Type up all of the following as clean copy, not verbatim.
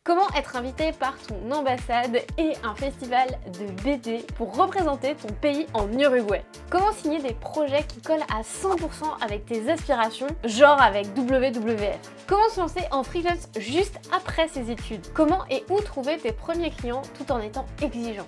Comment être invité par ton ambassade et un festival de BD pour représenter ton pays en Uruguay? Comment signer des projets qui collent à 100% avec tes aspirations, genre avec WWF? Comment se lancer en freelance juste après ses études? Comment et où trouver tes premiers clients tout en étant exigeant?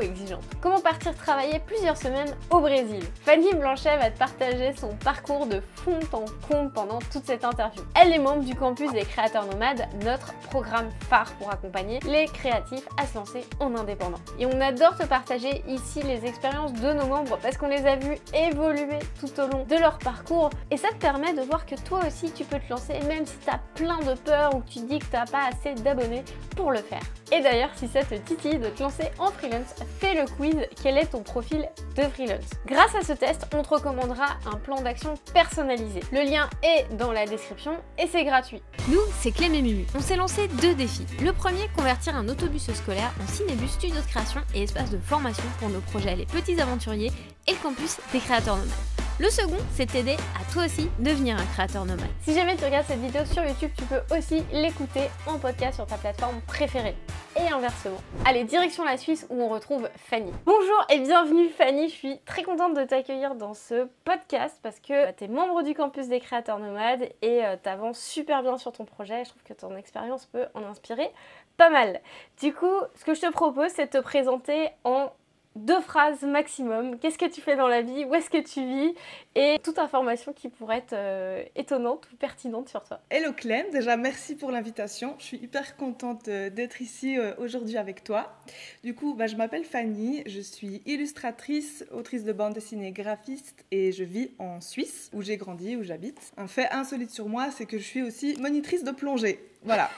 Exigeante. Comment partir travailler plusieurs semaines au Brésil? Fanny Blanchet va te partager son parcours de fond en comble pendant toute cette interview. Elle est membre du campus des créateurs nomades, notre programme phare pour accompagner les créatifs à se lancer en indépendant. Et on adore te partager ici les expériences de nos membres parce qu'on les a vus évoluer tout au long de leur parcours et ça te permet de voir que toi aussi tu peux te lancer même si tu as plein de peur ou que tu dis que tu n'as pas assez d'abonnés pour le faire. Et d'ailleurs, si ça te titille de te lancer en freelance, fais le quiz quel est ton profil de freelance. Grâce à ce test, on te recommandera un plan d'action personnalisé. Le lien est dans la description et c'est gratuit. Nous, c'est Clem et Mumu. On s'est lancé 2 défis. Le premier, convertir un autobus scolaire en cinébus, studio de création et espace de formation pour nos projets Les Petits Aventuriers et le campus des créateurs nomades. Le second, c'est t'aider à toi aussi devenir un créateur nomade. Si jamais tu regardes cette vidéo sur YouTube, tu peux aussi l'écouter en podcast sur ta plateforme préférée. Et inversement. Allez, direction la Suisse où on retrouve Fanny. Bonjour et bienvenue Fanny, je suis très contente de t'accueillir dans ce podcast parce que tu es membre du campus des créateurs nomades et tu avances super bien sur ton projet. Je trouve que ton expérience peut en inspirer pas mal. Du coup, ce que je te propose, c'est de te présenter en 2 phrases maximum. Qu'est-ce que tu fais dans la vie? Où est-ce que tu vis? Et toute information qui pourrait être étonnante ou pertinente sur toi. Hello Clem, déjà merci pour l'invitation. Je suis hyper contente d'être ici aujourd'hui avec toi. Du coup, je m'appelle Fanny, je suis illustratrice, autrice de bande dessinée, graphiste et je vis en Suisse où j'ai grandi, où j'habite. Un fait insolite sur moi, c'est que je suis aussi monitrice de plongée. Voilà.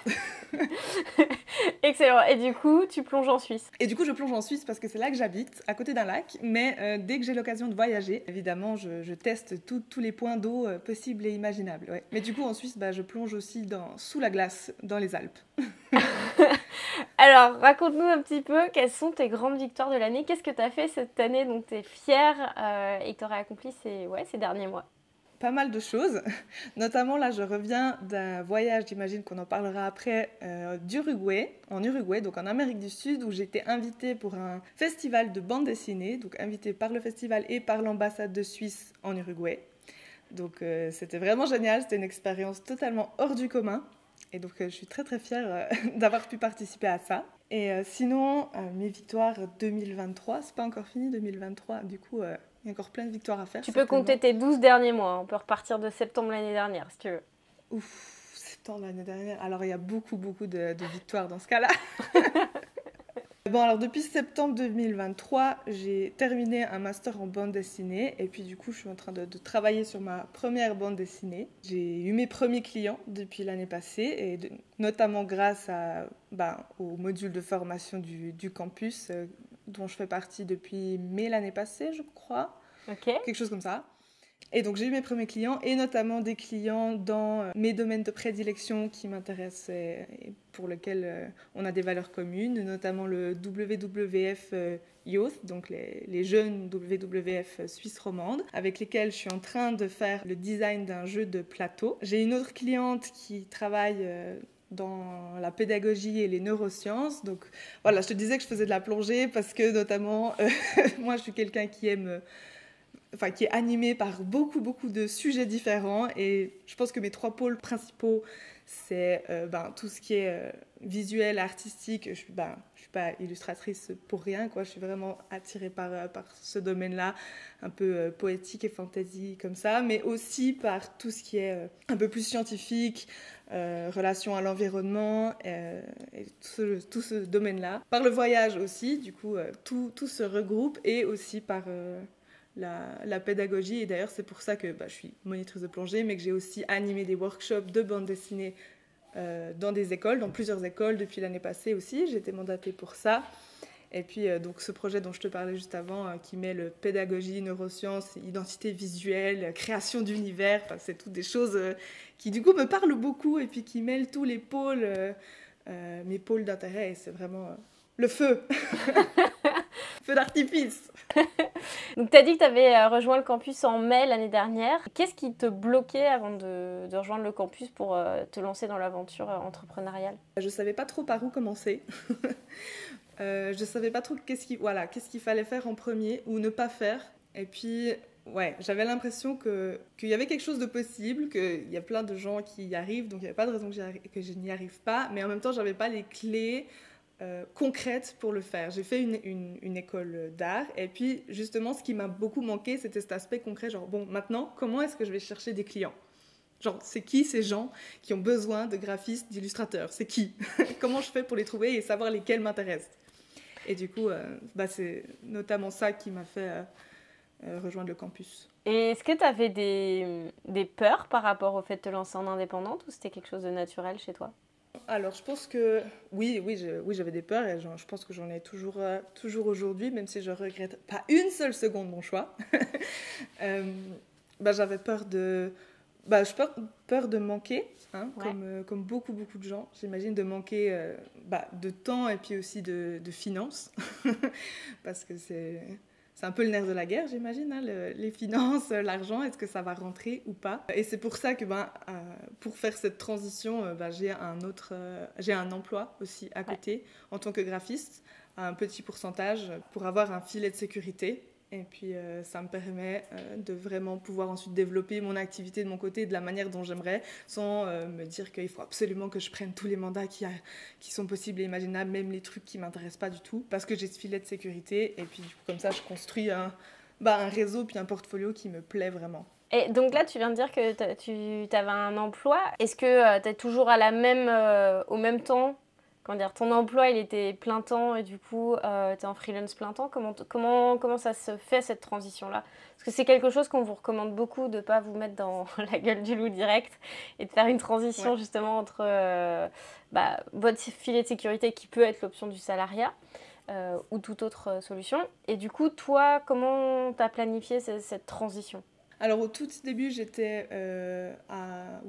Excellent. Et du coup, tu plonges en Suisse? Et du coup, je plonge en Suisse parce que c'est là que j'habite, à côté d'un lac. Mais dès que j'ai l'occasion de voyager, évidemment, je teste tous les points d'eau possibles et imaginables. Ouais. Mais du coup, en Suisse, je plonge aussi sous la glace, dans les Alpes. Alors, raconte-nous un petit peu quelles sont tes grandes victoires de l'année. Qu'est-ce que tu as fait cette année dont tu es fière et que tu aurais accompli ces derniers mois? Pas mal de choses, notamment là je reviens d'un voyage, j'imagine qu'on en parlera après, en Uruguay, donc en Amérique du Sud, où j'ai été invitée pour un festival de bande dessinée, donc invitée par le festival et par l'ambassade de Suisse en Uruguay. Donc c'était vraiment génial, c'était une expérience totalement hors du commun, et donc je suis très très fière d'avoir pu participer à ça. Et sinon, mes victoires 2023, c'est pas encore fini 2023, du coup... il y a encore plein de victoires à faire. Tu peux compter tes 12 derniers mois. On peut repartir de septembre l'année dernière, si tu veux. Ouf, septembre l'année dernière. Alors, il y a beaucoup de victoires dans ce cas-là. Bon, alors, depuis septembre 2023, j'ai terminé un master en bande dessinée. Et puis, du coup, je suis en train de travailler sur ma première bande dessinée. J'ai eu mes premiers clients depuis l'année passée. Et notamment grâce au module de formation du campus, dont je fais partie depuis mai l'année passée, je crois. Okay. Quelque chose comme ça. Et donc, j'ai eu mes premiers clients, et notamment des clients dans mes domaines de prédilection qui m'intéressent et pour lesquels on a des valeurs communes, notamment le WWF Youth, donc les jeunes WWF suisse romande, avec lesquels je suis en train de faire le design d'un jeu de plateau. J'ai une autre cliente qui travaille... dans la pédagogie et les neurosciences. Donc voilà, je te disais que je faisais de la plongée parce que notamment, moi je suis quelqu'un qui est animé par beaucoup de sujets différents et je pense que mes 3 pôles principaux, c'est tout ce qui est visuel, artistique. Je suis pas illustratrice pour rien, quoi. Je suis vraiment attirée par ce domaine-là, un peu poétique et fantasy comme ça, mais aussi par tout ce qui est un peu plus scientifique, relation à l'environnement et tout ce domaine-là. Par le voyage aussi, du coup, tout se regroupe et aussi par... la pédagogie, et d'ailleurs c'est pour ça que je suis monitrice de plongée, mais que j'ai aussi animé des workshops de bande dessinée dans des écoles, dans plusieurs écoles depuis l'année passée aussi. J'ai été mandatée pour ça. Et puis donc ce projet dont je te parlais juste avant, qui mêle pédagogie, neurosciences, identité visuelle, création d'univers, c'est toutes des choses qui du coup me parlent beaucoup et puis qui mêlent tous les pôles, mes pôles d'intérêt, et c'est vraiment le feu. feu d'artifice. Donc tu as dit que tu avais rejoint le campus en mai l'année dernière. Qu'est-ce qui te bloquait avant de rejoindre le campus pour te lancer dans l'aventure entrepreneuriale? Je ne savais pas trop par où commencer. Je ne savais pas trop qu'est-ce qu'il fallait faire en premier ou ne pas faire. Et puis, ouais, j'avais l'impression qu'il y avait quelque chose de possible, qu'il y a plein de gens qui y arrivent, donc il n'y avait pas de raison que je n'y arrive pas. Mais en même temps, je n'avais pas les clés concrètes pour le faire. J'ai fait une école d'art. Et puis, justement, ce qui m'a beaucoup manqué, c'était cet aspect concret. Genre, bon, maintenant, comment est-ce que je vais chercher des clients ? Genre, c'est qui ces gens qui ont besoin de graphistes, d'illustrateurs? C'est qui? Comment je fais pour les trouver et savoir lesquels m'intéressent? Et du coup, c'est notamment ça qui m'a fait rejoindre le campus. Et est-ce que tu avais des peurs par rapport au fait de te lancer en indépendante ou c'était quelque chose de naturel chez toi? Alors, je pense que oui, j'avais des peurs et je pense que j'en ai toujours aujourd'hui, même si je regrette pas une seule seconde mon choix. J'avais peur de... peur de manquer, hein, ouais. Comme beaucoup de gens, j'imagine, de manquer de temps et puis aussi de finances, parce que c'est un peu le nerf de la guerre, j'imagine, hein, les finances, l'argent, est-ce que ça va rentrer ou pas? Et c'est pour ça que pour faire cette transition, j'ai un emploi aussi à côté, en tant que graphiste, à un petit pourcentage, pour avoir un filet de sécurité. Et puis, ça me permet de vraiment pouvoir ensuite développer mon activité de mon côté de la manière dont j'aimerais, sans me dire qu'il faut absolument que je prenne tous les mandats qui sont possibles et imaginables, même les trucs qui ne m'intéressent pas du tout, parce que j'ai ce filet de sécurité. Et puis, du coup, comme ça, je construis un réseau puis un portfolio qui me plaît vraiment. Et donc là, tu viens de dire que tu avais un emploi. Est-ce que tu es toujours au même temps? Ton emploi, il était plein temps et du coup, tu es en freelance plein temps. Comment ça se fait, cette transition-là? Parce que c'est quelque chose qu'on vous recommande beaucoup, de ne pas vous mettre dans la gueule du loup direct et de faire une transition justement entre votre filet de sécurité qui peut être l'option du salariat ou toute autre solution. Et du coup, toi, comment tu as planifié cette transition? Alors, au tout début, j'étais à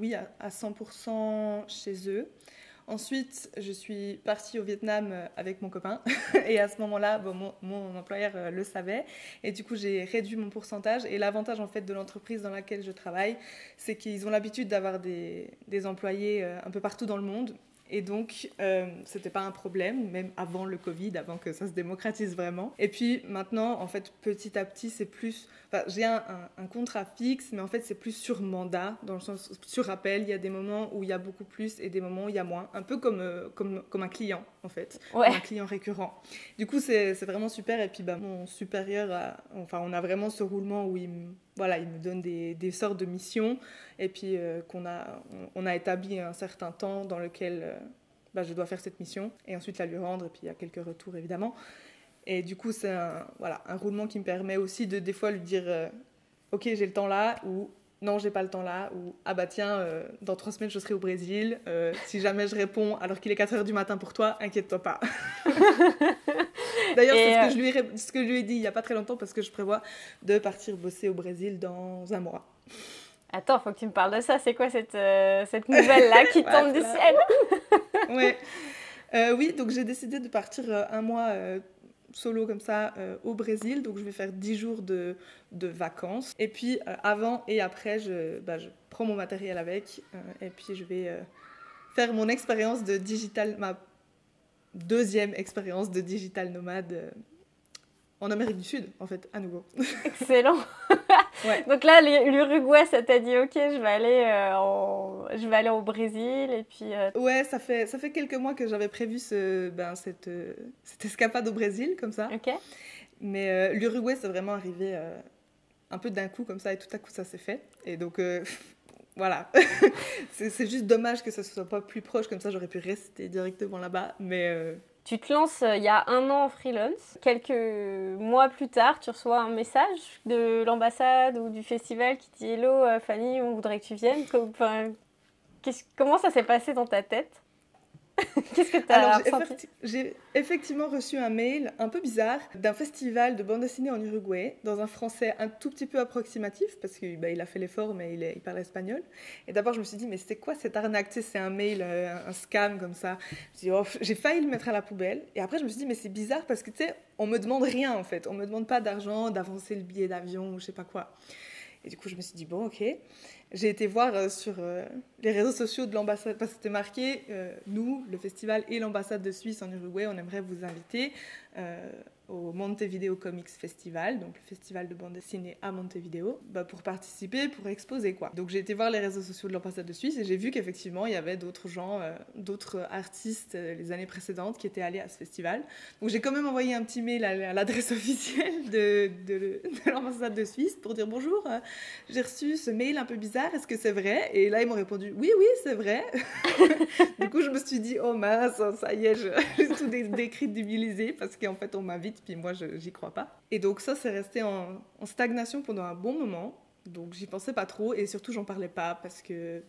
100% chez eux. Ensuite, je suis partie au Vietnam avec mon copain et à ce moment-là, mon employeur le savait et du coup, j'ai réduit mon pourcentage. Et l'avantage en fait de l'entreprise dans laquelle je travaille, c'est qu'ils ont l'habitude d'avoir des employés un peu partout dans le monde. Et donc, c'était pas un problème, même avant le Covid, avant que ça se démocratise vraiment. Et puis maintenant, en fait, petit à petit, c'est plus... j'ai un contrat fixe, mais en fait, c'est plus sur mandat, dans le sens sur appel. Il y a des moments où il y a beaucoup plus et des moments où il y a moins. Un peu comme un client, en fait, comme un client récurrent. Du coup, c'est vraiment super. Et puis, mon supérieur, on a vraiment ce roulement où il me donne des sortes de missions et puis on a établi un certain temps dans lequel je dois faire cette mission et ensuite la lui rendre et puis il y a quelques retours évidemment. Et du coup, c'est un roulement qui me permet aussi de des fois lui dire ok, j'ai le temps là ou non, j'ai pas le temps là ou ah tiens, dans 3 semaines je serai au Brésil. Si jamais je réponds alors qu'il est 4h du matin pour toi, inquiète-toi pas. D'ailleurs, c'est ce que je lui ai dit il n'y a pas très longtemps parce que je prévois de partir bosser au Brésil dans un mois. Attends, faut que tu me parles de ça. C'est quoi cette nouvelle-là qui tombe du ciel? Oui, donc j'ai décidé de partir un mois solo comme ça au Brésil. Donc je vais faire 10 jours de vacances. Et puis avant et après, je prends mon matériel avec et puis je vais faire mon expérience de ma 2e expérience de digital nomade en Amérique du Sud, en fait, à nouveau. Excellent. Ouais. Donc là, l'Uruguay, ça t'a dit, ok, je vais aller au Brésil et puis... Ouais, ça fait quelques mois que j'avais prévu cette escapade au Brésil, comme ça. Ok. Mais l'Uruguay, c'est vraiment arrivé un peu d'un coup, comme ça, et tout à coup, ça s'est fait. Et donc... Voilà, c'est juste dommage que ça ne soit pas plus proche, comme ça j'aurais pu rester directement là-bas, mais... Tu te lances il y a 1 an en freelance. Quelques mois plus tard, tu reçois un message de l'ambassade ou du festival qui dit « Hello Fanny, on voudrait que tu viennes ». Comment ça s'est passé dans ta tête? Qu'est-ce que tu as ressenti? J'ai effectivement reçu un mail un peu bizarre d'un festival de bande dessinée en Uruguay, dans un français un tout petit peu approximatif, parce qu'il a fait l'effort, mais il parle espagnol. Et d'abord, je me suis dit, mais c'était quoi cette arnaque? Tu sais, c'est un mail, un scam comme ça. J'ai failli le mettre à la poubelle. Et après, je me suis dit, mais c'est bizarre parce que, tu sais, on me demande rien, en fait. On me demande pas d'argent, d'avancer le billet d'avion ou je sais pas quoi. Et du coup, je me suis dit, bon, ok. J'ai été voir sur les réseaux sociaux de l'ambassade, parce que c'était marqué, nous, le festival et l'ambassade de Suisse en Uruguay, on aimerait vous inviter au Montevideo Comics Festival, donc le festival de bande dessinée à Montevideo, pour participer, pour exposer, quoi. Donc j'ai été voir les réseaux sociaux de l'ambassade de Suisse et j'ai vu qu'effectivement, il y avait d'autres gens, d'autres artistes les années précédentes qui étaient allés à ce festival. Donc j'ai quand même envoyé un petit mail à l'adresse officielle de l'ambassade de Suisse pour dire bonjour, j'ai reçu ce mail un peu bizarre, est-ce que c'est vrai? Et là, ils m'ont répondu oui, c'est vrai. Du coup, je me suis dit, oh mince, ça y est, j'ai tout décrédibilisé parce qu'en fait, on m'invite, puis moi, j'y crois pas. Et donc ça, c'est resté en stagnation pendant un bon moment. Donc, j'y pensais pas trop et surtout, j'en parlais pas parce que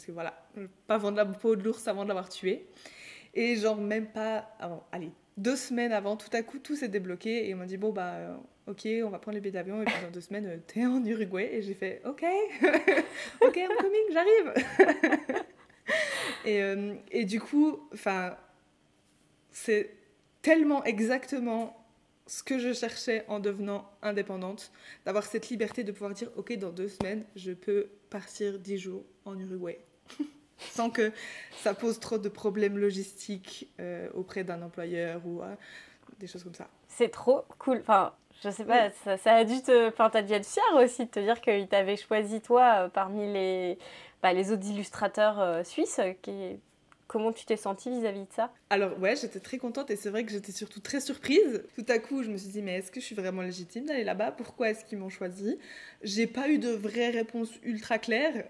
voilà, pas vendre la peau de l'ours avant de l'avoir tué. Et genre, même pas avant, 2 semaines avant, tout à coup, tout s'est débloqué et ils m'ont dit, bon, ok, on va prendre les billets d'avion et puis dans 2 semaines, t'es en Uruguay. Et j'ai fait, ok, ok, I'm coming, j'arrive. Et du coup, c'est tellement exactement ce que je cherchais en devenant indépendante, d'avoir cette liberté de pouvoir dire, ok, dans 2 semaines, je peux partir 10 jours en Uruguay. Sans que ça pose trop de problèmes logistiques auprès d'un employeur ou des choses comme ça. C'est trop cool. Enfin, je sais pas, oui. ça a dû t'as dû être fière aussi de te dire qu'il t'avait choisi toi parmi les autres illustrateurs suisses. Comment tu t'es sentie vis-à-vis de ça? Alors ouais, j'étais très contente et c'est vrai que j'étais surtout très surprise. Tout à coup, je me suis dit, mais est-ce que je suis vraiment légitime d'aller là-bas? Pourquoi est-ce qu'ils m'ont choisi? J'ai pas eu de vraie réponse ultra claire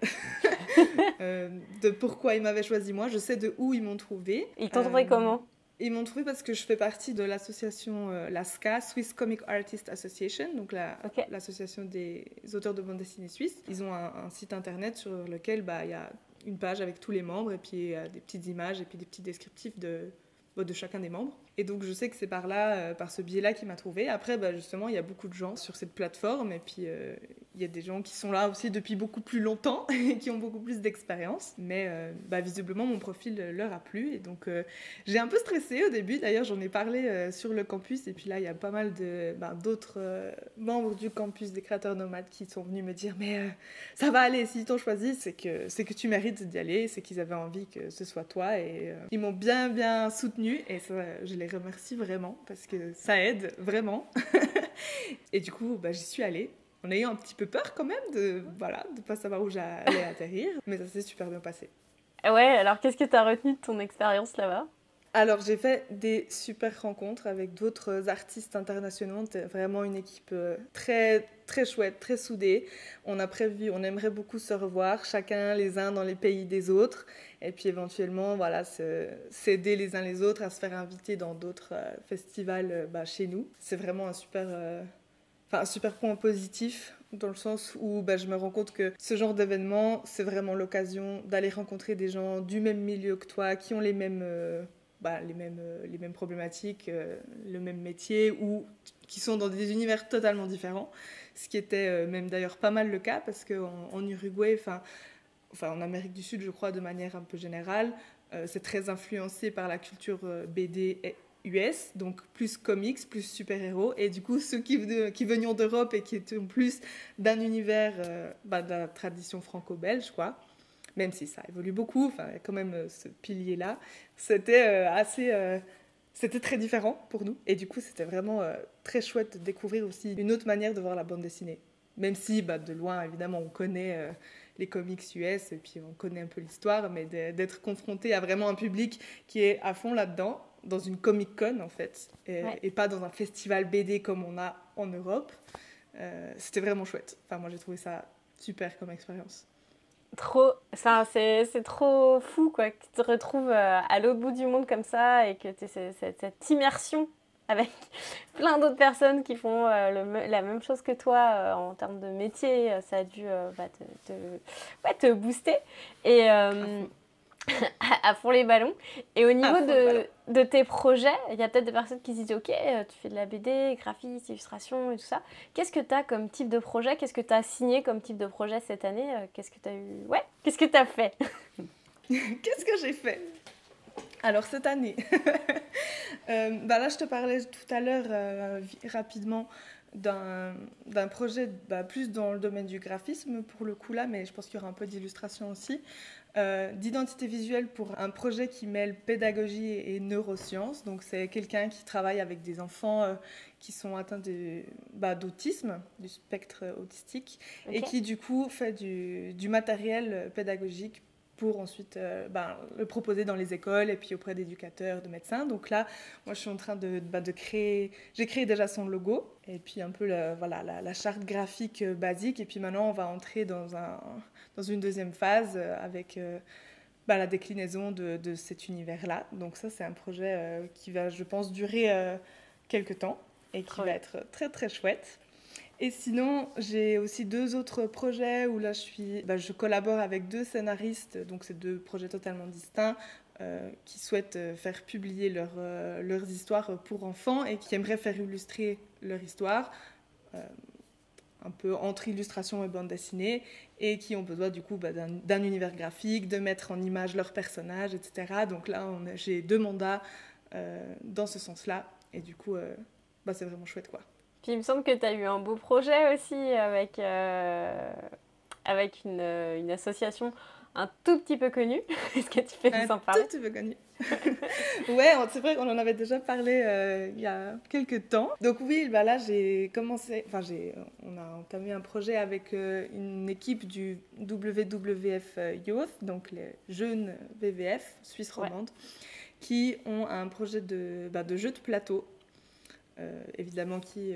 de pourquoi ils m'avaient choisi moi. Je sais de où ils m'ont trouvé. Ils t'ont trouvé comment? Ils m'ont trouvé parce que je fais partie de l'association LASCA, Swiss Comic Artists Association, donc l'association des auteurs de bande dessinée suisses. Ils ont un site internet sur lequel il y a une page avec tous les membres et puis des petites images et puis des petits descriptifs de chacun des membres. Et donc je sais que c'est par là, par ce biais-là qu'il m'a trouvé. Après, justement, il y a beaucoup de gens sur cette plateforme et puis il y a des gens qui sont là aussi depuis beaucoup plus longtemps et qui ont beaucoup plus d'expérience. Mais visiblement, mon profil leur a plu et donc j'ai un peu stressée au début. D'ailleurs, j'en ai parlé sur le campus et puis là, il y a pas mal d'autres membres du campus des créateurs nomades qui sont venus me dire « Mais ça va aller, s'ils t'ont choisi, c'est que tu mérites d'y aller, c'est qu'ils avaient envie que ce soit toi. » Et ils m'ont bien soutenue et ça, je les remercie vraiment parce que ça aide vraiment. Et du coup, j'y suis allée en ayant un petit peu peur quand même de pas savoir où j'allais atterrir, mais ça s'est super bien passé. Ouais, alors qu'est-ce que tu as retenu de ton expérience là-bas? Alors, j'ai fait des super rencontres avec d'autres artistes internationaux. C'était vraiment une équipe très, très chouette, très soudée. On aimerait beaucoup se revoir, chacun les uns dans les pays des autres. Et puis éventuellement, s'aider les uns les autres à se faire inviter dans d'autres festivals chez nous. C'est vraiment un super point positif, dans le sens où je me rends compte que ce genre d'événement, c'est vraiment l'occasion d'aller rencontrer des gens du même milieu que toi, qui ont les mêmes problématiques, le même métier, ou qui sont dans des univers totalement différents. Ce qui était même d'ailleurs pas mal le cas, parce qu'en Uruguay, en Amérique du Sud, je crois, de manière un peu générale, c'est très influencé par la culture BD et US, donc plus comics, plus super-héros. Et du coup, ceux qui venions d'Europe et qui étaient plus d'un univers de la tradition franco-belge, quoi, même si ça évolue beaucoup, il y a quand même ce pilier-là, c'était c'était très différent pour nous. Et du coup, c'était vraiment très chouette de découvrir aussi une autre manière de voir la bande dessinée. Même si, de loin, évidemment, on connaît les comics US et puis on connaît un peu l'histoire, mais d'être confronté à vraiment un public qui est à fond là-dedans, dans une Comic-Con, en fait, et pas dans un festival BD comme on a en Europe, c'était vraiment chouette. Moi, j'ai trouvé ça super comme expérience. C'est trop fou quoi, que tu te retrouves à l'autre bout du monde comme ça et que tu aies cette immersion avec plein d'autres personnes qui font la même chose que toi en termes de métier. Ça a dû te booster. Et à fond les ballons. Et au niveau ballon. de tes projets, il y a peut-être des personnes qui se disent ok, tu fais de la BD, graphisme, illustration et tout ça. Qu'est-ce que tu as comme type de projet? Qu'est-ce que tu as signé comme type de projet cette année? Qu'est-ce que tu as eu? Ouais, qu'est-ce que tu as fait? Qu'est-ce que j'ai fait? Alors cette année, là je te parlais tout à l'heure rapidement d'un projet plus dans le domaine du graphisme pour le coup là, mais je pense qu'il y aura un peu d'illustration aussi, d'identité visuelle pour un projet qui mêle pédagogie et neurosciences. Donc c'est quelqu'un qui travaille avec des enfants qui sont atteints d'autisme, du spectre autistique, Ok. et qui du coup fait du matériel pédagogique pour ensuite le proposer dans les écoles et puis auprès d'éducateurs, de médecins. Donc là, moi, je suis en train de créer... J'ai créé déjà son logo et puis un peu la charte graphique basique. Et puis maintenant, on va entrer dans une deuxième phase avec la déclinaison de cet univers-là. Donc ça, c'est un projet qui va, je pense, durer quelques temps et qui va être très, très chouette. Et sinon, j'ai aussi 2 autres projets où là, je collabore avec 2 scénaristes, donc c'est 2 projets totalement distincts, qui souhaitent faire publier leurs histoires pour enfants et qui aimeraient faire illustrer leur histoire, un peu entre illustration et bande dessinée, et qui ont besoin du coup d'un univers graphique, de mettre en image leurs personnages, etc. Donc là, j'ai 2 mandats dans ce sens-là, et du coup, c'est vraiment chouette, quoi. Puis il me semble que tu as eu un beau projet aussi avec une association un tout petit peu connue. Est-ce que tu peux nous en parler? Un tout petit peu connue. Ouais, c'est vrai qu'on en avait déjà parlé il y a quelques temps. Donc oui, là j'ai commencé, on a entamé un projet avec une équipe du WWF Youth, donc les jeunes WWF Suisse romande, qui ont un projet de jeu de plateau. Évidemment qui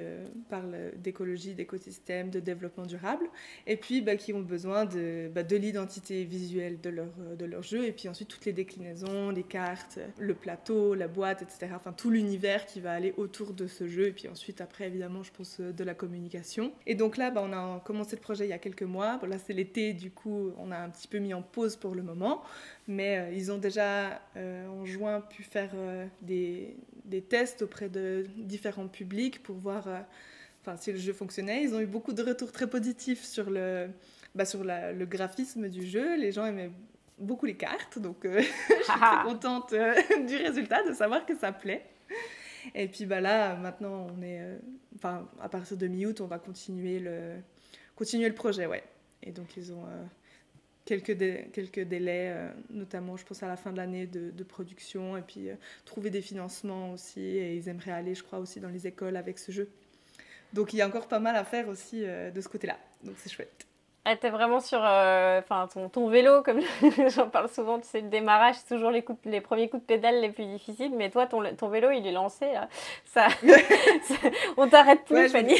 parlent d'écologie, d'écosystème, de développement durable, et puis qui ont besoin de l'identité visuelle de leur jeu, et puis ensuite toutes les déclinaisons, les cartes, le plateau, la boîte, etc. Enfin tout l'univers qui va aller autour de ce jeu, et puis ensuite après évidemment je pense de la communication. Et donc là on a commencé le projet il y a quelques mois. Là c'est l'été, du coup on a un petit peu mis en pause pour le moment, mais ils ont déjà en juin pu faire des tests auprès de différents publics pour voir si le jeu fonctionnait. Ils ont eu beaucoup de retours très positifs sur le graphisme du jeu. Les gens aimaient beaucoup les cartes, donc je suis très contente du résultat, de savoir que ça plaît. Et puis là, maintenant, on est... à partir de mi-août, on va continuer le projet, ouais. Et donc, ils ont... quelques délais, notamment je pense à la fin de l'année de production, et puis trouver des financements aussi, et ils aimeraient aller je crois aussi dans les écoles avec ce jeu. Donc il y a encore pas mal à faire aussi de ce côté-là, donc c'est chouette. Ah, t'es vraiment sur ton vélo, comme j'en parle souvent, tu sais, le démarrage, c'est toujours les premiers coups de pédale les plus difficiles, mais toi, ton vélo, il est lancé, là. On t'arrête plus, ouais, Fanny.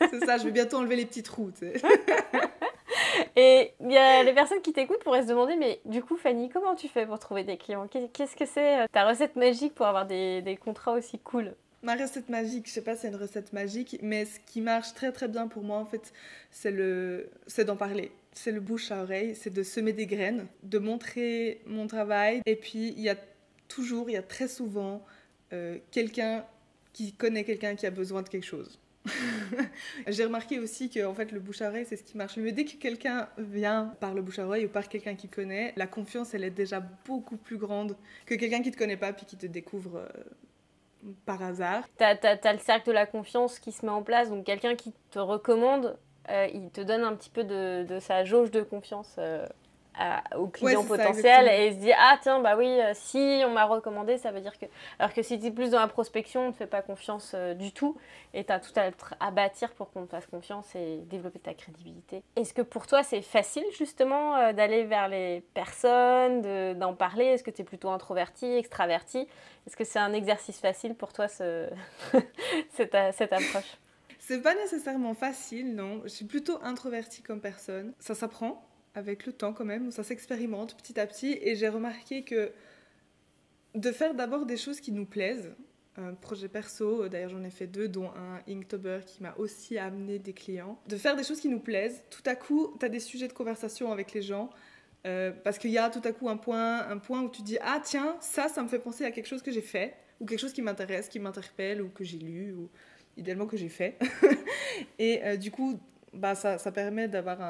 C'est ça, je vais bientôt enlever les petits trous, tu sais. Et il y a les personnes qui t'écoutent pourraient se demander, mais du coup, Fanny, comment tu fais pour trouver des clients? Qu'est-ce que c'est ta recette magique pour avoir des contrats aussi cool? Ma recette magique, je sais pas si c'est une recette magique, mais ce qui marche très très bien pour moi, en fait, c'est d'en parler. C'est le bouche à oreille, c'est de semer des graines, de montrer mon travail. Et puis, il y a très souvent quelqu'un qui connaît quelqu'un qui a besoin de quelque chose. J'ai remarqué aussi que en fait, le bouche à oreille, c'est ce qui marche le mieux. Dès que quelqu'un vient par le bouche à oreille ou par quelqu'un qui connaît, la confiance, elle est déjà beaucoup plus grande que quelqu'un qui te connaît pas puis qui te découvre par hasard. T'as le cercle de la confiance qui se met en place, donc quelqu'un qui te recommande, il te donne un petit peu de sa jauge de confiance au client potentiel, et il se dit ah tiens bah oui, si on m'a recommandé, ça veut dire que... Alors que si tu es plus dans la prospection, on ne te fait pas confiance du tout, et tu as tout à bâtir pour qu'on te fasse confiance et développer ta crédibilité. Est-ce que pour toi c'est facile justement d'aller vers les personnes, d'en parler? Est-ce que tu es plutôt introverti, extraverti? Est-ce que c'est un exercice facile pour toi cette approche? C'est pas nécessairement facile, non. Je suis plutôt introvertie comme personne. Ça s'apprend avec le temps quand même, ça s'expérimente petit à petit, et j'ai remarqué que de faire d'abord des choses qui nous plaisent, un projet perso, d'ailleurs j'en ai fait 2, dont un Inktober qui m'a aussi amené des clients, de faire des choses qui nous plaisent, tout à coup tu as des sujets de conversation avec les gens, Parce qu'il y a tout à coup un point où tu dis « Ah tiens, ça me fait penser à quelque chose que j'ai fait, ou quelque chose qui m'intéresse, qui m'interpelle, ou que j'ai lu, ou idéalement que j'ai fait. » Et du coup, ça permet d'avoir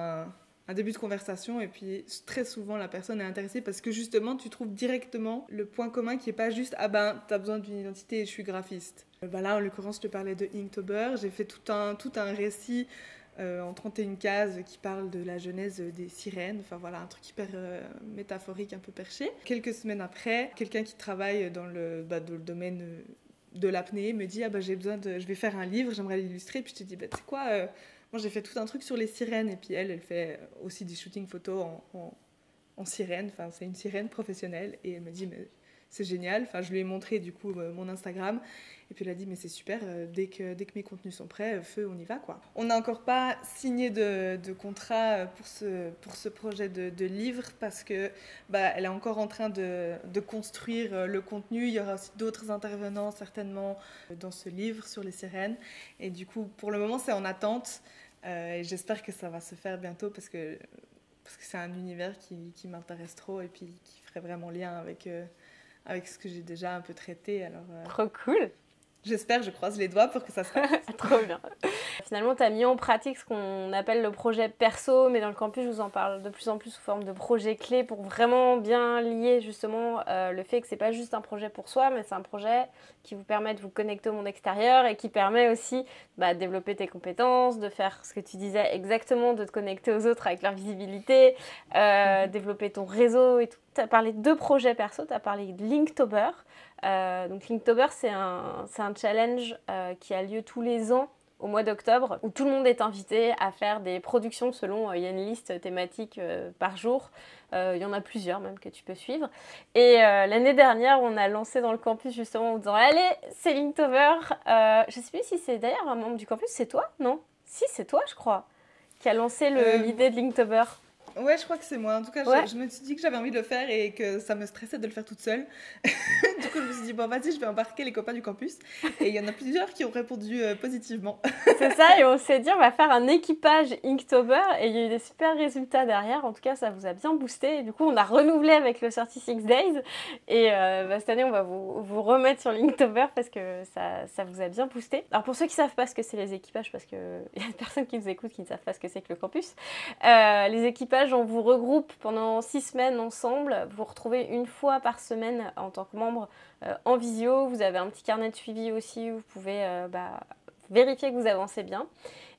un début de conversation, et puis très souvent la personne est intéressée parce que justement tu trouves directement le point commun qui est pas juste ah ben t'as besoin d'une identité et je suis graphiste. Là en l'occurrence je te parlais de Inktober, j'ai fait tout un récit en 31 cases qui parle de la genèse des sirènes, enfin voilà un truc hyper métaphorique, un peu perché. Quelques semaines après, quelqu'un qui travaille dans le domaine de l'apnée me dit je vais faire un livre, j'aimerais l'illustrer, puis je te dis tu sais quoi, moi j'ai fait tout un truc sur les sirènes, et puis elle fait aussi des shootings photos en sirène, enfin c'est une sirène professionnelle, et elle me dit mais c'est génial, enfin je lui ai montré du coup mon Instagram, et puis elle a dit mais c'est super, dès que mes contenus sont prêts, feu, on y va quoi. On n'a encore pas signé de contrat pour ce projet de livre, parce que elle est encore en train de construire le contenu. Il y aura aussi d'autres intervenants certainement dans ce livre sur les sirènes, et du coup pour le moment c'est en attente, et j'espère que ça va se faire bientôt, parce que c'est un univers qui m'intéresse trop, et puis qui ferait vraiment lien avec ce que j'ai déjà un peu traité. Alors, trop cool. J'espère, je croise les doigts pour que ça se fasse. Trop bien. Finalement, tu as mis en pratique ce qu'on appelle le projet perso, mais dans le campus, je vous en parle de plus en plus sous forme de projet clé pour vraiment bien lier justement le fait que c'est pas juste un projet pour soi, mais c'est un projet qui vous permet de vous connecter au monde extérieur et qui permet aussi de développer tes compétences, de faire ce que tu disais exactement, de te connecter aux autres avec leur visibilité, développer ton réseau et tout. Tu as parlé de 2 projets perso, tu as parlé de Linktober. Donc Linktober, c'est un challenge qui a lieu tous les ans au mois d'octobre, où tout le monde est invité à faire des productions selon, il y a une liste thématique par jour, il y en a plusieurs même que tu peux suivre. Et l'année dernière, on a lancé dans le campus justement en disant « Allez, c'est Linktober !» Je ne sais plus si c'est d'ailleurs un membre du campus, c'est toi? Non? Si, c'est toi, je crois, qui a lancé l'idée de Linktober. Ouais, je crois que c'est moi. En tout cas, ouais. je me suis dit que j'avais envie de le faire et que ça me stressait de le faire toute seule. Du coup, je me suis dit, bon, vas-y, je vais embarquer les copains du campus. Et il y en a plusieurs qui ont répondu positivement. C'est ça, et on s'est dit, on va faire un équipage Inktober, et il y a eu des super résultats derrière. En tout cas, ça vous a bien boosté. Et du coup, on a renouvelé avec le 36 Days. Et cette année, on va vous remettre sur Linktober parce que ça vous a bien boosté. Alors, pour ceux qui ne savent pas ce que c'est les équipages, parce qu'il y a des personnes qui nous écoutent qui ne savent pas ce que c'est que le campus, les équipages, on vous regroupe pendant 6 semaines ensemble. Vous vous retrouvez une fois par semaine en tant que membre en visio. Vous avez un petit carnet de suivi aussi où vous pouvez vérifier que vous avancez bien.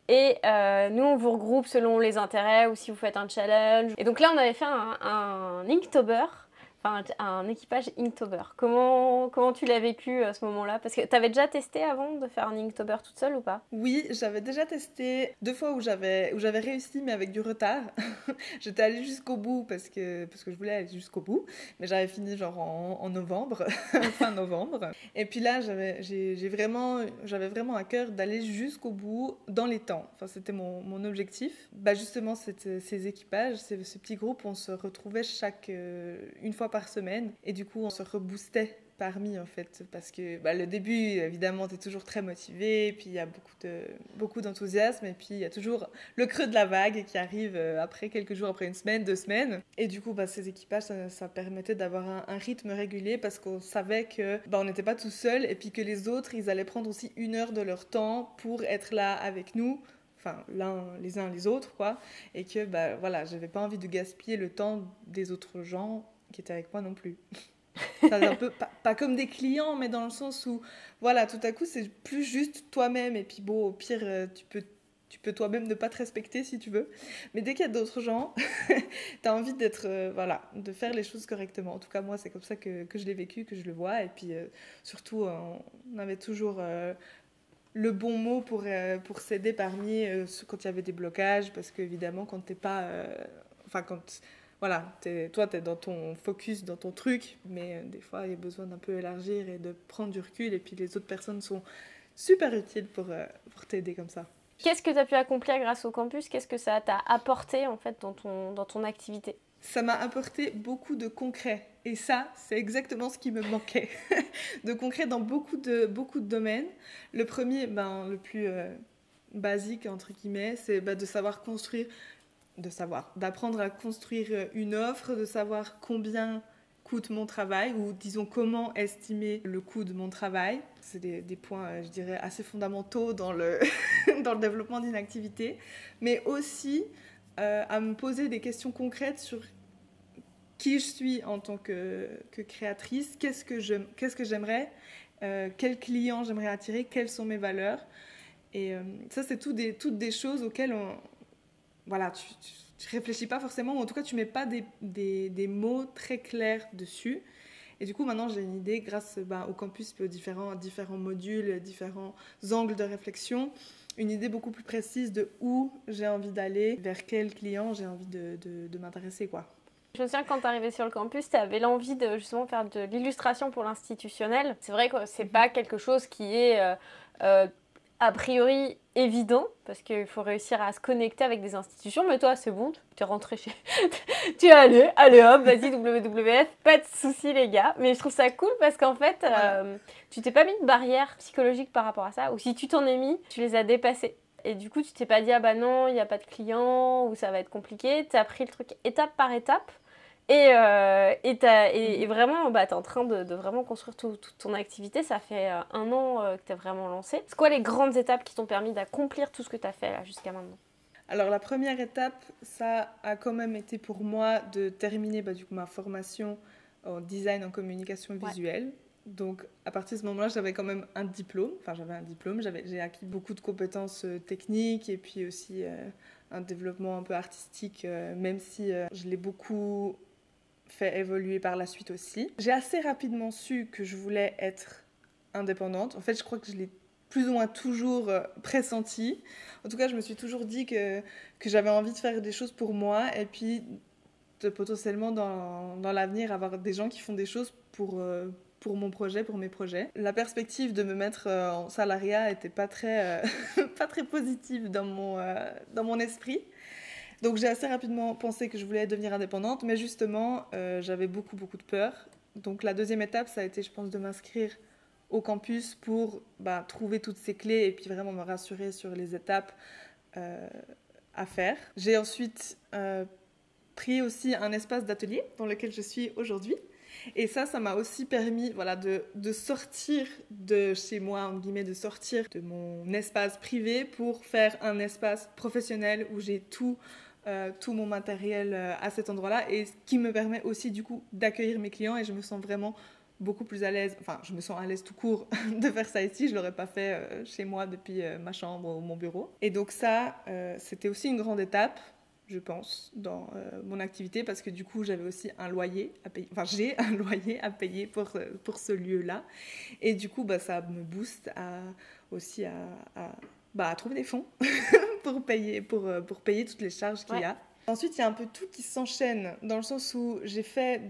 Et nous, on vous regroupe selon les intérêts ou si vous faites un challenge. Et donc là, on avait fait un Inktober, enfin un équipage Inktober. Comment tu l'as vécu à ce moment-là? Parce que tu avais déjà testé avant de faire un Inktober toute seule ou pas? Oui, j'avais déjà testé 2 fois où j'avais réussi, mais avec du retard. J'étais allée jusqu'au bout parce que je voulais aller jusqu'au bout, mais j'avais fini genre en novembre, fin novembre. Et puis là, j'avais vraiment à cœur d'aller jusqu'au bout dans les temps. Enfin, c'était mon objectif. Justement, ces équipages, ce petit groupe, on se retrouvait une fois par semaine, et du coup, on se reboostait parmi en fait, parce que le début évidemment t'es toujours très motivé, puis il y a beaucoup d'enthousiasme, et puis il y a toujours le creux de la vague qui arrive après quelques jours, après 1 semaine, 2 semaines, et du coup ces équipages ça permettait d'avoir un rythme régulier, parce qu'on savait que on n'était pas tout seul, et puis que les autres ils allaient prendre aussi 1 heure de leur temps pour être là avec nous, enfin les uns les autres quoi, et que j'avais pas envie de gaspiller le temps des autres gens qui étaient avec moi non plus. C'est un peu pas comme des clients, mais dans le sens où tout à coup c'est plus juste toi-même, et puis au pire tu peux toi-même ne pas te respecter si tu veux, mais dès qu'il y a d'autres gens t'as envie d'être de faire les choses correctement. En tout cas moi c'est comme ça que je l'ai vécu, que je le vois, et puis surtout on avait toujours le bon mot pour s'aider parmi quand il y avait des blocages, parce qu'évidemment quand t'es pas toi, t'es dans ton focus, dans ton truc, mais des fois, il y a besoin d'un peu élargir et de prendre du recul, et puis les autres personnes sont super utiles pour t'aider comme ça. Qu'est-ce que tu as pu accomplir grâce au campus? Qu'est-ce que ça t'a apporté en fait dans ton activité? Ça m'a apporté beaucoup de concret, et ça, c'est exactement ce qui me manquait. De concret dans beaucoup de domaines. Le premier, le plus basique, entre guillemets, c'est de savoir construire d'apprendre à construire une offre, de savoir combien coûte mon travail, ou disons comment estimer le coût de mon travail. C'est des points, je dirais, assez fondamentaux dans le, dans le développement d'une activité, mais aussi à me poser des questions concrètes sur qui je suis en tant que créatrice, qu'est-ce que j'aimerais, quels clients j'aimerais attirer, quelles sont mes valeurs. Et ça, c'est toutes des choses auxquelles tu réfléchis pas forcément, ou en tout cas, tu mets pas des mots très clairs dessus. Et du coup, maintenant, j'ai une idée grâce au campus, puis aux différents modules, différents angles de réflexion, une idée beaucoup plus précise de où j'ai envie d'aller, vers quel client j'ai envie de m'intéresser, quoi. Je me souviens que quand tu arrivais sur le campus, tu avais l'envie de justement faire de l'illustration pour l'institutionnel. C'est vrai que c'est pas quelque chose qui est a priori évident, parce qu'il faut réussir à se connecter avec des institutions, mais toi c'est bon, tu es rentré chez... tu es allez hop, vas-y WWF, pas de soucis les gars. Mais je trouve ça cool parce qu'en fait, tu t'es pas mis de barrière psychologique par rapport à ça, ou si tu t'en es mis, tu les as dépassés. Et du coup, tu t'es pas dit, ah bah non, il n'y a pas de clients, ou ça va être compliqué. Tu as pris le truc étape par étape. Et vraiment, tu es en train de vraiment construire toute ton activité. Ça fait 1 an que tu es vraiment lancé. C'est quoi les grandes étapes qui t'ont permis d'accomplir tout ce que tu as fait là, jusqu'à maintenant? Alors la première étape, ça a quand même été pour moi de terminer ma formation en design en communication visuelle. Donc à partir de ce moment-là, j'avais quand même un diplôme. J'ai acquis beaucoup de compétences techniques et puis aussi un développement un peu artistique, même si je l'ai beaucoup fait évoluer par la suite aussi. J'ai assez rapidement su que je voulais être indépendante. En fait, je crois que je l'ai plus ou moins toujours pressenti. En tout cas, je me suis toujours dit que j'avais envie de faire des choses pour moi et puis de potentiellement dans l'avenir avoir des gens qui font des choses pour mon projet, pour mes projets. La perspective de me mettre en salariat n'était pas très positive dans mon esprit. Donc j'ai assez rapidement pensé que je voulais devenir indépendante, mais justement, j'avais beaucoup de peur. Donc la deuxième étape, ça a été, je pense, de m'inscrire au campus pour trouver toutes ces clés et puis vraiment me rassurer sur les étapes à faire. J'ai ensuite pris aussi un espace d'atelier dans lequel je suis aujourd'hui. Et ça m'a aussi permis de sortir de chez moi, entre guillemets, de sortir de mon espace privé pour faire un espace professionnel où j'ai tout mon matériel à cet endroit-là, et ce qui me permet aussi du coup d'accueillir mes clients, et je me sens vraiment beaucoup plus à l'aise, enfin je me sens à l'aise tout court de faire ça ici. Je ne l'aurais pas fait chez moi depuis ma chambre ou mon bureau. Et donc ça, c'était aussi une grande étape, je pense, dans mon activité, parce que du coup j'avais aussi un loyer à payer, j'ai un loyer à payer pour ce lieu-là, et du coup ça me booste aussi à trouver des fonds pour payer toutes les charges qu'il y a. Ensuite, il y a un peu tout qui s'enchaîne, dans le sens où j'ai fait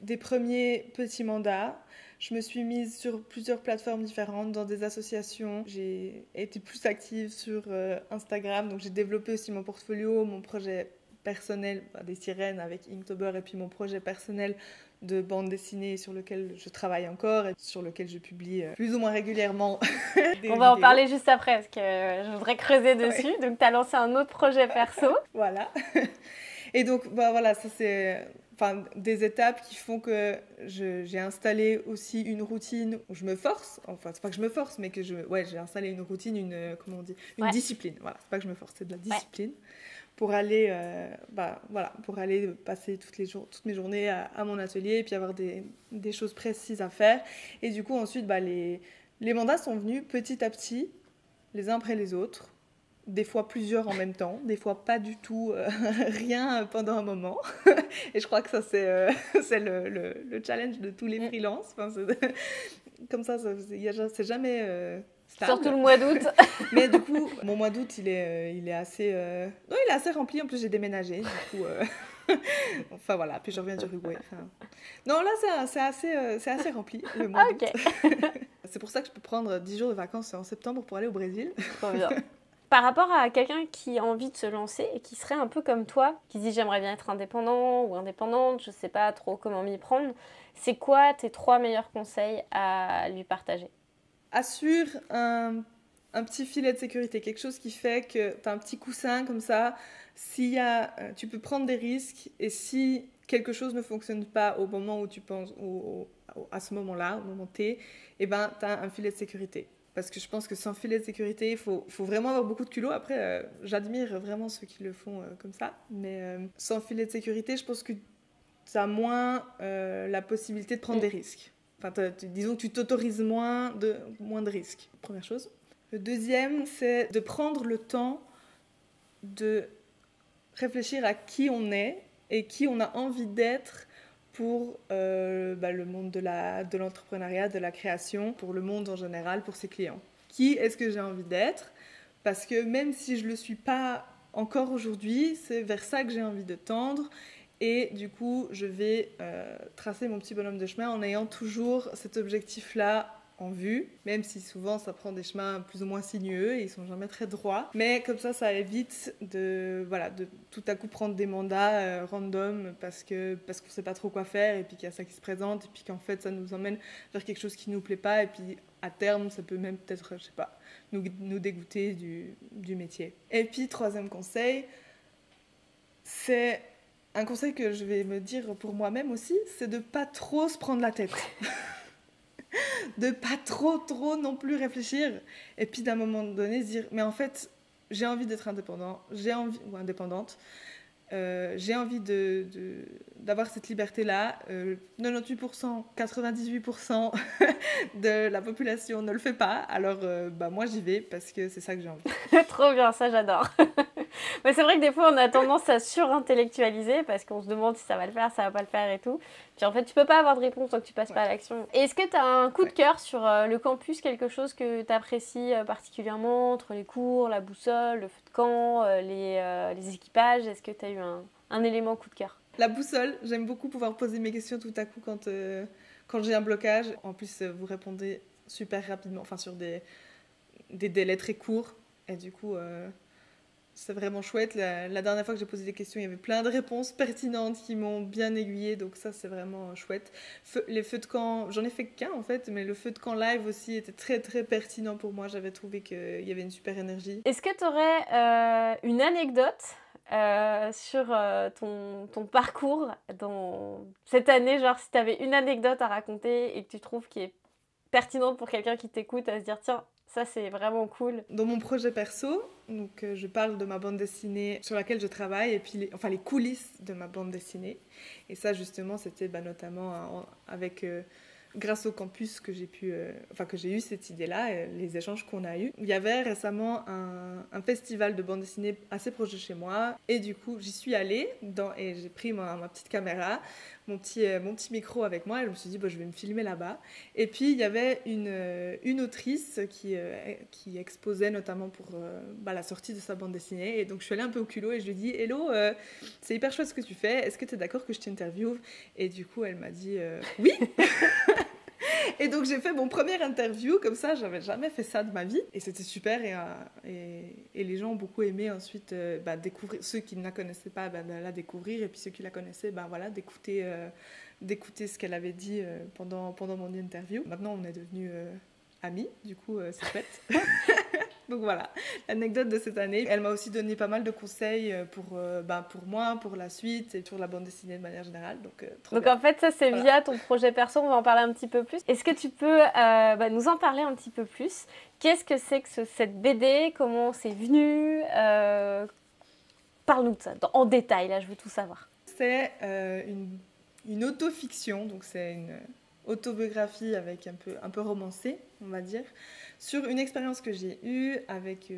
des premiers petits mandats. Je me suis mise sur plusieurs plateformes différentes, dans des associations. J'ai été plus active sur Instagram, donc j'ai développé aussi mon portfolio, mon projet personnel des sirènes avec Inktober, et puis mon projet personnel de bande dessinée sur lequel je travaille encore et sur lequel je publie plus ou moins régulièrement On va en parler juste après parce que je voudrais creuser dessus. Ouais. Donc tu as lancé un autre projet perso. Voilà. Et donc voilà, ça c'est des étapes qui font que j'ai installé aussi une routine où je me force. Enfin, c'est pas que je me force, mais que j'ai installé une routine, une discipline. Voilà, c'est pas que je me force, c'est de la discipline. Pour aller, pour aller passer toutes mes journées à mon atelier et puis avoir des choses précises à faire. Et du coup, ensuite, les mandats sont venus petit à petit, les uns après les autres. Des fois plusieurs en même temps, des fois pas du tout, rien pendant un moment. Et je crois que ça, c'est le challenge de tous les freelances. Comme ça c'est jamais... Surtout le mois d'août. Mais du coup, mon mois d'août, il est assez... Non, il est assez rempli. En plus, j'ai déménagé. Du coup, enfin voilà, puis je reviens d'Uruguay. Non, là, c'est assez rempli, le mois d'août. C'est pour ça que je peux prendre 10 jours de vacances en septembre pour aller au Brésil. Trop bien. Par rapport à quelqu'un qui a envie de se lancer et qui serait un peu comme toi, qui dit j'aimerais bien être indépendant ou indépendante, je sais pas trop comment m'y prendre, c'est quoi tes 3 meilleurs conseils à lui partager? Assure un petit filet de sécurité, quelque chose qui fait que tu as un petit coussin comme ça, tu peux prendre des risques et si quelque chose ne fonctionne pas au moment où tu penses, à ce moment-là, au moment T, eh ben, tu as un filet de sécurité. Parce que je pense que sans filet de sécurité, il faut vraiment avoir beaucoup de culot. Après, j'admire vraiment ceux qui le font comme ça. Mais sans filet de sécurité, je pense que tu as moins la possibilité de prendre des risques. Enfin, disons que tu t'autorises moins de risques. Première chose. Le deuxième, c'est de prendre le temps de réfléchir à qui on est et qui on a envie d'être pour le monde de l'entrepreneuriat, de la création, pour le monde en général, pour ses clients. Qui est-ce que j'ai envie d'être ? Parce que même si je ne le suis pas encore aujourd'hui, c'est vers ça que j'ai envie de tendre. Et du coup, je vais tracer mon petit bonhomme de chemin en ayant toujours cet objectif-là en vue, même si souvent ça prend des chemins plus ou moins sinueux et ils sont jamais très droits. Mais comme ça évite de tout à coup prendre des mandats random parce qu'on ne sait pas trop quoi faire et puis qu'il y a ça qui se présente et puis qu'en fait ça nous emmène vers quelque chose qui ne nous plaît pas et puis à terme ça peut même peut-être, je sais pas, nous dégoûter du métier. Et puis troisième conseil, c'est un conseil que je vais me dire pour moi-même aussi, c'est de pas trop se prendre la tête. De pas trop non plus réfléchir et puis d'un moment donné se dire mais en fait j'ai envie d'être indépendante, j'ai envie d'avoir cette liberté là. 98%, 98% de la population ne le fait pas, alors moi j'y vais parce que c'est ça que j'ai envie. Trop bien, ça j'adore. Mais c'est vrai que des fois on a tendance à surintellectualiser parce qu'on se demande si ça va le faire, ça va pas le faire et tout. Puis en fait tu peux pas avoir de réponse tant que tu passes pas à l'action. Et est-ce que tu as un coup de cœur sur le campus, quelque chose que tu apprécies particulièrement entre les cours, la boussole, le feu de camp, les équipages? Est-ce que tu as eu un élément coup de cœur? La boussole, j'aime beaucoup pouvoir poser mes questions tout à coup quand j'ai un blocage. En plus vous répondez super rapidement, enfin sur des délais très courts et du coup c'est vraiment chouette. La dernière fois que j'ai posé des questions, il y avait plein de réponses pertinentes qui m'ont bien aiguillée, donc ça c'est vraiment chouette. Les feux de camp, j'en ai fait qu'un en fait, mais le feu de camp live aussi était très très pertinent pour moi. J'avais trouvé qu'il y avait une super énergie. Est-ce que tu aurais une anecdote sur ton parcours dans cette année, genre si tu avais une anecdote à raconter et que tu trouves qui est pertinente pour quelqu'un qui t'écoute à se dire tiens, ça c'est vraiment cool. Dans mon projet perso, donc, je parle de ma bande dessinée sur laquelle je travaille et puis les coulisses de ma bande dessinée. Et ça justement c'était notamment grâce au campus que j'ai eu cette idée-là, les échanges qu'on a eus. Il y avait récemment un festival de bande dessinée assez proche de chez moi et du coup j'y suis allée et j'ai pris ma petite caméra, mon petit micro avec moi et je me suis dit je vais me filmer là-bas. Et puis il y avait une autrice qui exposait notamment pour la sortie de sa bande dessinée et donc je suis allée un peu au culot et je lui ai dit hello, c'est hyper chouette ce que tu fais, est-ce que tu es d'accord que je t'interviewe? Et du coup elle m'a dit oui. Et donc j'ai fait mon premier interview comme ça, j'avais jamais fait ça de ma vie et c'était super et les gens ont beaucoup aimé ensuite découvrir, ceux qui ne la connaissaient pas de la découvrir et puis ceux qui la connaissaient d'écouter ce qu'elle avait dit pendant mon interview. Maintenant on est devenus amis, du coup c'est chouette. Donc voilà, l'anecdote de cette année. Elle m'a aussi donné pas mal de conseils pour moi, pour la suite et sur la bande dessinée de manière générale. Donc en fait, ça c'est via ton projet perso, on va en parler un petit peu plus. Est-ce que tu peux nous en parler un petit peu plus? Qu'est-ce que c'est que cette BD? Comment c'est venu? Parle-nous de ça, en détail, là je veux tout savoir. C'est une autofiction, donc c'est une autobiographie avec un peu romancée, on va dire, sur une expérience que j'ai eue avec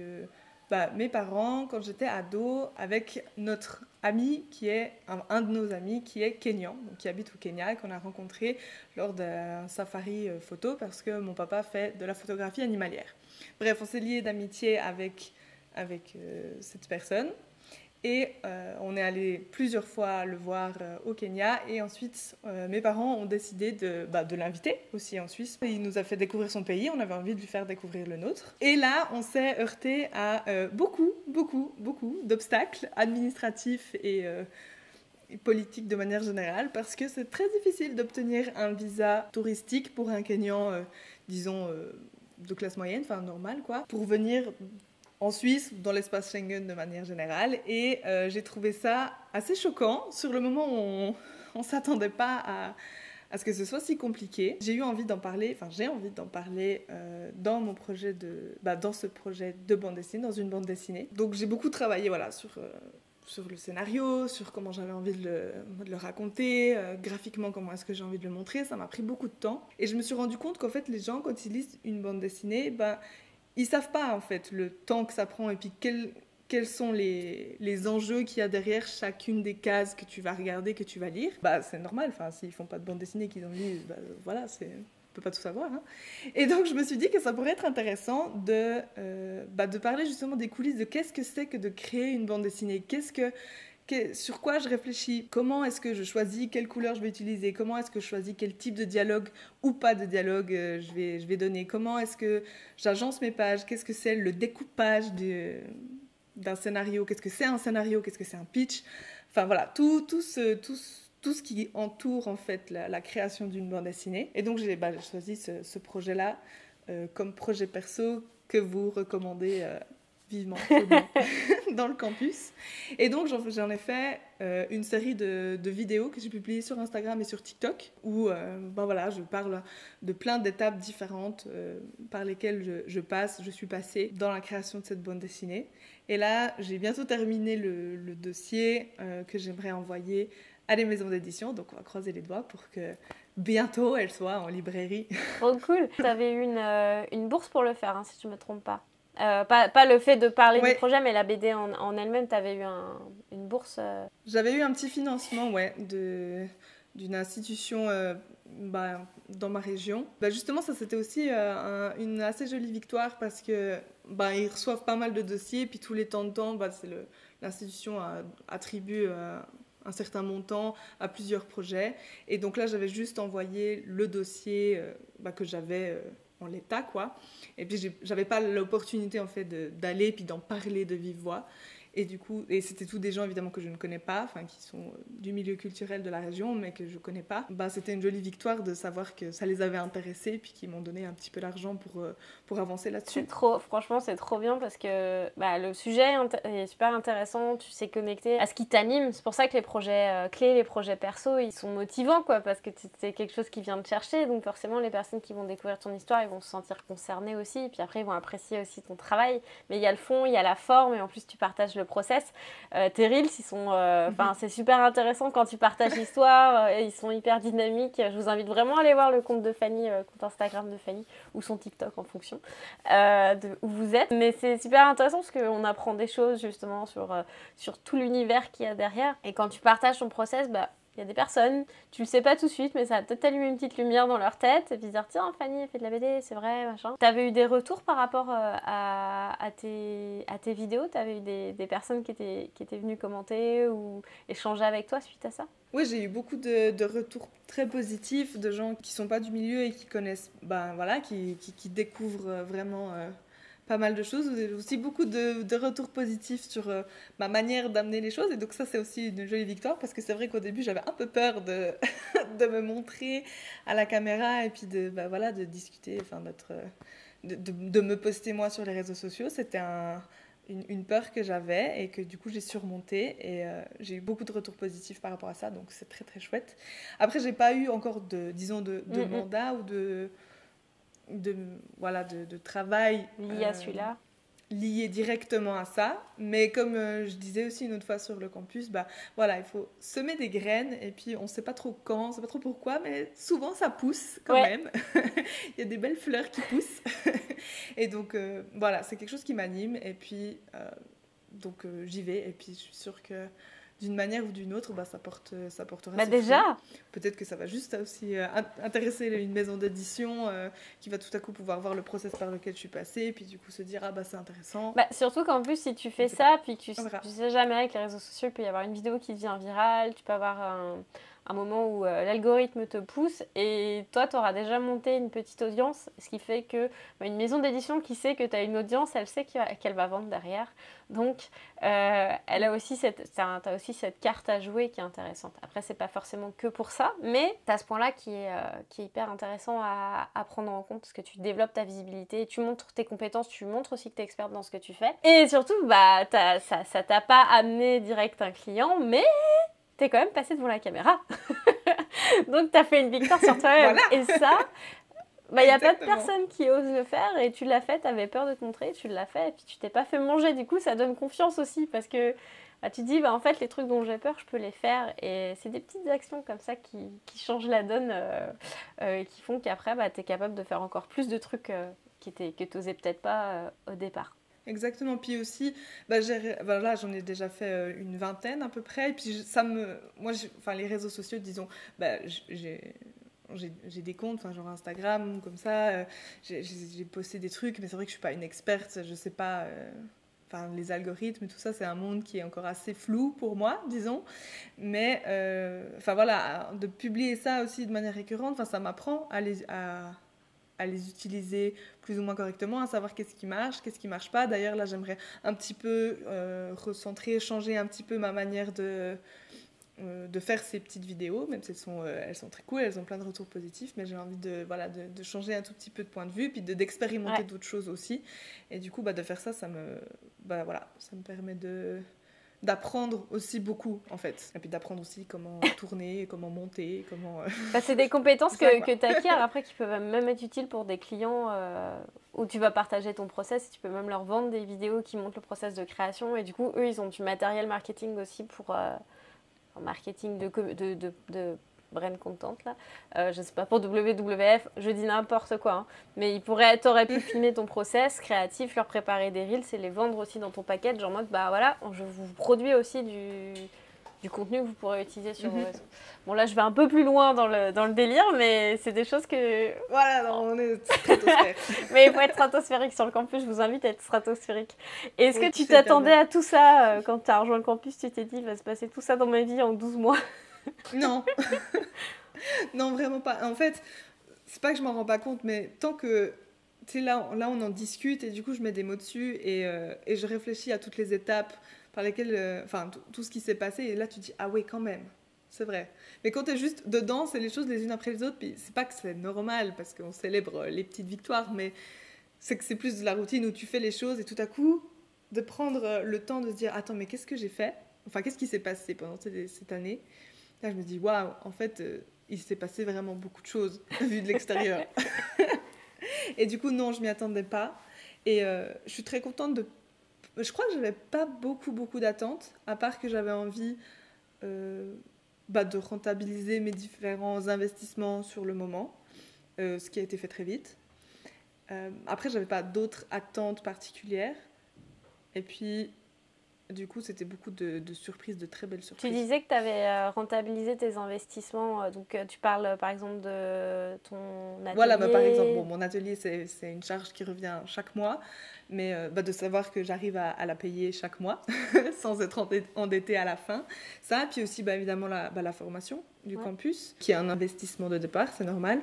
mes parents quand j'étais ado, avec notre ami qui est un de nos amis qui est kényan, donc qui habite au Kenya et qu'on a rencontré lors d'un safari photo parce que mon papa fait de la photographie animalière. Bref, on s'est liés d'amitié avec cette personne. Et on est allé plusieurs fois le voir au Kenya et ensuite mes parents ont décidé de l'inviter aussi en Suisse. Il nous a fait découvrir son pays, on avait envie de lui faire découvrir le nôtre. Et là, on s'est heurté à beaucoup d'obstacles administratifs et politiques de manière générale parce que c'est très difficile d'obtenir un visa touristique pour un Kenyan, disons, de classe moyenne, enfin normale quoi, pour venir en Suisse, dans l'espace Schengen de manière générale. Et j'ai trouvé ça assez choquant. Sur le moment, on ne s'attendait pas à ce que ce soit si compliqué. J'ai envie d'en parler dans mon projet dans ce projet de bande dessinée, dans une bande dessinée. Donc j'ai beaucoup travaillé sur le scénario, sur comment j'avais envie de le raconter, graphiquement comment est-ce que j'ai envie de le montrer. Ça m'a pris beaucoup de temps. Et je me suis rendu compte qu'en fait, les gens, quand ils lisent une bande dessinée, ils savent pas en fait le temps que ça prend et puis quels sont les enjeux qu'il y a derrière chacune des cases que tu vas regarder, que tu vas lire. C'est normal, s'ils font pas de bande dessinée, qu'ils en lisent, voilà, on peut pas tout savoir. Hein. Et donc je me suis dit que ça pourrait être intéressant de parler justement des coulisses de qu'est-ce que c'est que de créer une bande dessinée, sur quoi je réfléchis, comment est-ce que je choisis quelle couleur je vais utiliser, comment est-ce que je choisis quel type de dialogue ou pas de dialogue je vais donner, comment est-ce que j'agence mes pages, qu'est-ce que c'est le découpage d'un scénario, qu'est-ce que c'est un scénario, qu'est-ce que c'est un pitch, enfin voilà, tout ce qui entoure en fait la création d'une bande dessinée. Et donc j'ai choisi ce projet-là comme projet perso que vous recommandez vivement dans le campus. Et donc j'en ai fait une série de vidéos que j'ai publiées sur Instagram et sur TikTok où je parle de plein d'étapes différentes par lesquelles je suis passée dans la création de cette bande dessinée. Et là, j'ai bientôt terminé le dossier que j'aimerais envoyer à des maisons d'édition, donc on va croiser les doigts pour que bientôt elle soit en librairie. Trop cool. Tu avais eu une bourse pour le faire, hein, si je ne me trompe pas. Pas le fait de parler du projet, mais la BD en elle-même, tu avais eu une bourse. J'avais eu un petit financement d'une institution dans ma région. Justement, ça c'était aussi une assez jolie victoire parce que ils reçoivent pas mal de dossiers, puis tous les temps de temps, l'institution attribue un certain montant à plusieurs projets. Et donc là, j'avais juste envoyé le dossier que j'avais en l'état, quoi. Et puis, j'avais pas l'opportunité, en fait, d'aller puis d'en parler de vive voix. Et du coup, c'était tous des gens évidemment que je ne connais pas, qui sont du milieu culturel de la région, mais que je ne connais pas. C'était une jolie victoire de savoir que ça les avait intéressés, puis qu'ils m'ont donné un petit peu d'argent pour avancer là-dessus. Franchement, c'est trop bien parce que le sujet est super intéressant, tu sais connecter à ce qui t'anime. C'est pour ça que les projets clés, les projets perso, ils sont motivants, quoi, parce que c'est quelque chose qui vient te chercher. Donc forcément, les personnes qui vont découvrir ton histoire, ils vont se sentir concernées aussi, et puis après, ils vont apprécier aussi ton travail. Mais il y a le fond, il y a la forme, et en plus, tu partages le process. Tes reels, c'est super intéressant quand tu partages l'histoire, ils sont hyper dynamiques. Je vous invite vraiment à aller voir le compte de Fanny, compte Instagram de Fanny, ou son TikTok en fonction de où vous êtes. Mais c'est super intéressant parce qu'on apprend des choses justement sur tout l'univers qu'il y a derrière. Et quand tu partages ton process, il y a des personnes, tu le sais pas tout de suite, mais ça va peut-être allumer une petite lumière dans leur tête et puis dire tiens, Fanny, elle fait de la BD, c'est vrai, machin. T'avais eu des retours par rapport à tes vidéos? T'avais eu des personnes qui étaient venues commenter ou échanger avec toi suite à ça? Oui, j'ai eu beaucoup de retours très positifs de gens qui sont pas du milieu et qui connaissent, qui découvrent vraiment pas mal de choses. J'ai aussi beaucoup de retours positifs sur ma manière d'amener les choses. Et donc ça, c'est aussi une jolie victoire parce que c'est vrai qu'au début, j'avais un peu peur de me montrer à la caméra et puis de discuter, de me poster moi sur les réseaux sociaux. C'était une peur que j'avais et que du coup j'ai surmontée et j'ai eu beaucoup de retours positifs par rapport à ça, donc c'est très très chouette. Après, j'ai pas eu encore de mandat ou de travail lié à celui-là, lié directement à ça, mais comme je disais aussi une autre fois sur le campus, il faut semer des graines et puis on sait pas trop quand, on sait pas trop pourquoi, mais souvent ça pousse quand même. Il y a des belles fleurs qui poussent et donc c'est quelque chose qui m'anime et puis j'y vais et puis je suis sûre que d'une manière ou d'une autre, ça portera ses déjà fruits. Peut-être que ça va juste aussi intéresser une maison d'édition qui va tout à coup pouvoir voir le process par lequel je suis passée et puis du coup se dire c'est intéressant. Surtout qu'en plus, si tu fais ça, puis que tu sais jamais, avec les réseaux sociaux, il peut y avoir une vidéo qui devient virale, tu peux avoir un moment où l'algorithme te pousse et toi, tu auras déjà monté une petite audience, ce qui fait que une maison d'édition qui sait que tu as une audience, elle sait qu'elle va vendre derrière. Donc, elle a aussi t'as aussi cette carte à jouer qui est intéressante. Après, c'est pas forcément que pour ça, mais tu as ce point-là qui est hyper intéressant à prendre en compte parce que tu développes ta visibilité, tu montres tes compétences, tu montres aussi que tu es experte dans ce que tu fais. Et surtout, ça t'a pas amené direct un client, mais t'es quand même passé devant la caméra. Donc, t'as fait une victoire sur toi-même. Voilà. Et ça... il n'y a pas de personne qui ose le faire et tu l'as fait, tu avais peur de te montrer, tu l'as fait et puis tu t'es pas fait manger. Du coup, ça donne confiance aussi parce que tu te dis, en fait, les trucs dont j'ai peur, je peux les faire. Et c'est des petites actions comme ça qui changent la donne, qui font qu'après, tu es capable de faire encore plus de trucs que tu n'osais peut-être pas au départ. Exactement, puis aussi, là j'en ai déjà fait une vingtaine à peu près, et puis les réseaux sociaux, disons, j'ai des comptes, genre Instagram, comme ça, j'ai posté des trucs, mais c'est vrai que je suis pas une experte, je sais pas, les algorithmes et tout ça, c'est un monde qui est encore assez flou pour moi, disons, mais de publier ça aussi de manière récurrente, ça m'apprend à les utiliser plus ou moins correctement, à savoir qu'est-ce qui marche pas. D'ailleurs, là, j'aimerais un petit peu recentrer, changer un petit peu ma manière de faire ces petites vidéos, même si elles sont très cool, elles ont plein de retours positifs, mais j'ai envie de changer un tout petit peu de point de vue, puis d'expérimenter d'autres choses aussi. Et du coup, de faire ça, ça me permet d'apprendre aussi beaucoup, en fait. Et puis d'apprendre aussi comment tourner, comment monter, comment... c'est des compétences que tu acquiers après qui peuvent même être utiles pour des clients où tu vas partager ton process et tu peux même leur vendre des vidéos qui montrent le process de création. Et du coup, eux, ils ont du matériel marketing aussi pour... marketing de brand content là, je sais pas, pour WWF, je dis n'importe quoi, hein. Mais t'aurais pu filmer ton process créatif, leur préparer des reels et les vendre aussi dans ton package, genre en mode je vous produis aussi du contenu que vous pourrez utiliser sur vos réseaux. Bon là je vais un peu plus loin dans le délire, mais c'est des choses que... Voilà, non, on est stratosphérique. Mais il faut être stratosphérique sur le campus, je vous invite à être stratosphérique. Et est-ce que tu t'attendais à tout ça quand tu as rejoint le campus, tu t'es dit il va se passer tout ça dans ma vie en 12 mois? Non. Non, vraiment pas. En fait, c'est pas que je m'en rends pas compte, mais tant que... Tu sais, là, on en discute et du coup, je mets des mots dessus et je réfléchis à toutes les étapes par lesquelles... tout ce qui s'est passé. Et là, tu dis, ah oui, quand même. C'est vrai. Mais quand t'es juste dedans, c'est les choses les unes après les autres. Puis c'est pas que c'est normal parce qu'on célèbre les petites victoires, mais c'est que c'est plus de la routine où tu fais les choses et tout à coup, de prendre le temps de se dire, attends, mais qu'est-ce que j'ai fait ? Qu'est-ce qui s'est passé pendant cette année ? Là, je me dis, waouh, en fait, il s'est passé vraiment beaucoup de choses vu de l'extérieur. Et du coup, non, je m'y attendais pas. Et je suis très contente de... Je crois que j'avais pas beaucoup d'attentes, à part que j'avais envie de rentabiliser mes différents investissements sur le moment, ce qui a été fait très vite. Après, j'avais pas d'autres attentes particulières. Et puis... Du coup, c'était beaucoup de surprises, de très belles surprises. Tu disais que tu avais rentabilisé tes investissements. Donc, tu parles par exemple de ton atelier. Voilà, par exemple, mon atelier, c'est une charge qui revient chaque mois. Mais de savoir que j'arrive à la payer chaque mois sans être endettée à la fin. Ça, puis aussi, évidemment, la formation du campus, qui est un investissement de départ, c'est normal.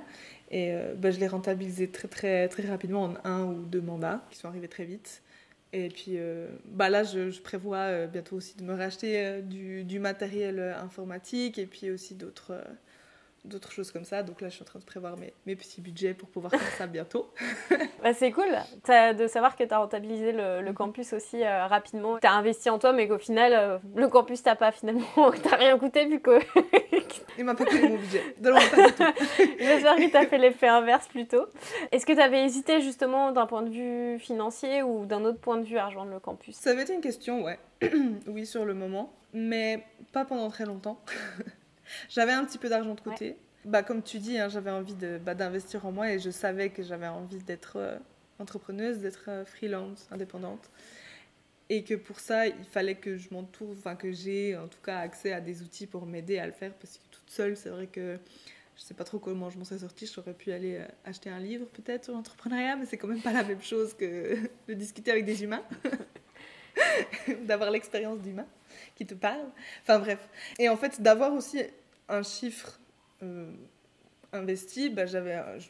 Et je l'ai rentabilisé très, très, très rapidement en 1 ou 2 mandats qui sont arrivés très vite. Et puis là, je prévois bientôt aussi de me racheter du matériel informatique et puis aussi d'autres choses comme ça. Donc là, je suis en train de prévoir mes petits budgets pour pouvoir faire ça bientôt. C'est cool de savoir que tu as rentabilisé le campus aussi rapidement. Tu as investi en toi, mais qu'au final, le campus t'a pas finalement, t'as rien coûté vu que... Il m'a pas coûté mon budget. De loin, pas du tout. J'espère que tu as fait l'effet inverse plutôt. Est-ce que tu avais hésité justement d'un point de vue financier ou d'un autre point de vue à rejoindre le campus ? Ça avait été une question, ouais. Oui, sur le moment, mais pas pendant très longtemps. J'avais un petit peu d'argent de côté. Comme tu dis, j'avais envie d'investir en moi et je savais que j'avais envie d'être entrepreneuse, d'être freelance, indépendante. Et que pour ça, il fallait que je m'entoure, que j'ai en tout cas accès à des outils pour m'aider à le faire. Parce que toute seule, c'est vrai que je ne sais pas trop comment je m'en serais sortie. J'aurais pu aller acheter un livre peut-être sur l'entrepreneuriat, mais c'est quand même pas la même chose que de discuter avec des humains. D'avoir l'expérience d'humain qui te parle. Enfin bref. Et en fait, d'avoir aussi un chiffre investi,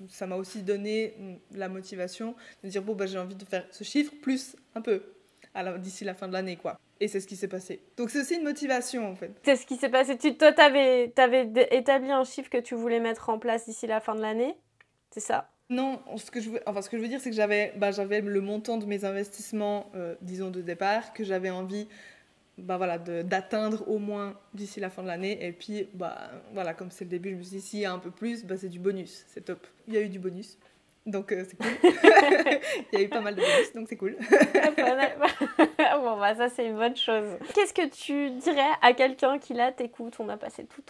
ça m'a aussi donné la motivation de dire bon, j'ai envie de faire ce chiffre plus un peu d'ici la fin de l'année, quoi. Et c'est ce qui s'est passé. Donc c'est aussi une motivation, en fait. C'est ce qui s'est passé. Toi, t'avais établi un chiffre que tu voulais mettre en place d'ici la fin de l'année, c'est ça? Non, ce que je veux dire, c'est que j'avais le montant de mes investissements, disons, de départ, que j'avais envie d'atteindre au moins d'ici la fin de l'année. Et puis, comme c'est le début, je me suis dit, s'il y a un peu plus, c'est du bonus, c'est top. Il y a eu du bonus, donc c'est cool. Il y a eu pas mal de bonus, donc c'est cool. Bon, ça, c'est une bonne chose. Qu'est-ce que tu dirais à quelqu'un qui, là, t'écoute? On a passé tout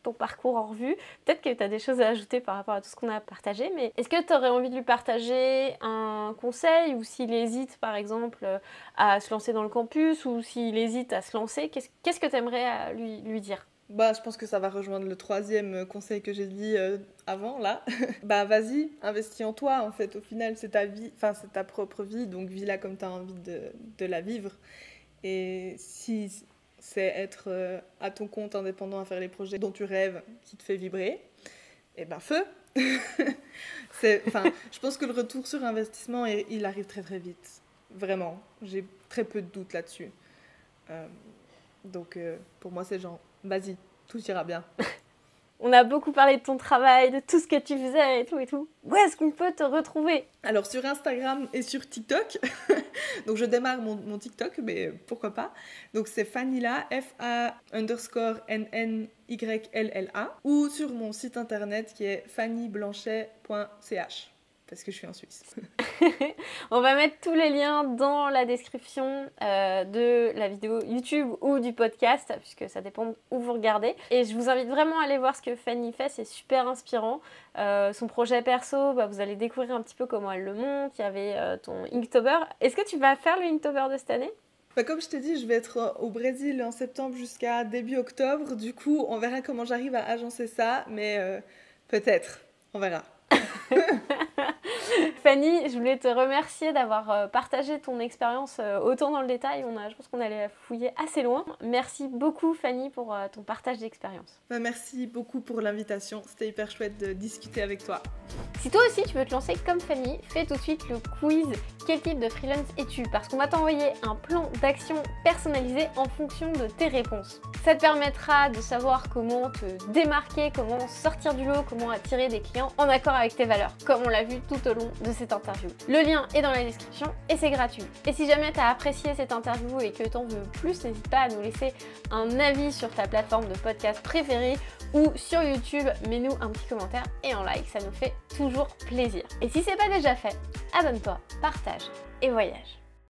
ton parcours en revue. Peut-être que tu as des choses à ajouter par rapport à tout ce qu'on a partagé, mais est-ce que tu aurais envie de lui partager un conseil, ou s'il hésite, par exemple, à se lancer dans le campus, ou s'il hésite à se lancer, qu'est-ce que tu aimerais lui dire? Je pense que ça va rejoindre le 3e conseil que j'ai dit avant, là. Vas-y, investis en toi, en fait. Au final, c'est ta vie, c'est ta propre vie, donc vis-la comme tu as envie de la vivre. Et si c'est être à ton compte, indépendant, à faire les projets dont tu rêves, qui te fait vibrer, feu. Je pense que le retour sur investissement, il arrive très très vite. Vraiment, j'ai très peu de doutes là-dessus. Donc pour moi, c'est genre, vas-y, tout ira bien. On a beaucoup parlé de ton travail, de tout ce que tu faisais et tout. Où est-ce qu'on peut te retrouver? Alors sur Instagram et sur TikTok. Donc je démarre mon TikTok, mais pourquoi pas. Donc c'est Fanylla, FA_NNYLLA. Ou sur mon site internet qui est fannyblanchet.ch. Parce que je suis en Suisse. On va mettre tous les liens dans la description de la vidéo YouTube ou du podcast, puisque ça dépend où vous regardez. Et je vous invite vraiment à aller voir ce que Fanny fait, c'est super inspirant. Son projet perso, vous allez découvrir un petit peu comment elle le monte. Il y avait ton Inktober. Est-ce que tu vas faire le Inktober de cette année? Comme je t'ai dit, je vais être au Brésil en septembre jusqu'à début octobre. Du coup, on verra comment j'arrive à agencer ça, mais peut-être, on verra. Fanny, je voulais te remercier d'avoir partagé ton expérience autant dans le détail. Je pense qu'on allait fouiller assez loin. Merci beaucoup Fanny pour ton partage d'expérience. Merci beaucoup pour l'invitation. C'était hyper chouette de discuter avec toi. Si toi aussi tu veux te lancer comme Fanny, fais tout de suite le quiz « Quel type de freelance es-tu » parce qu'on va t'envoyer un plan d'action personnalisé en fonction de tes réponses. Ça te permettra de savoir comment te démarquer, comment sortir du lot, comment attirer des clients en accord avec tes valeurs, comme on l'a vu tout au long de cette interview. Le lien est dans la description et c'est gratuit. Et si jamais tu as apprécié cette interview et que tu en veux plus, n'hésite pas à nous laisser un avis sur ta plateforme de podcast préférée ou sur YouTube, mets-nous un petit commentaire et un like, ça nous fait toujours plaisir. Et si c'est pas déjà fait, abonne-toi, partage et voyage.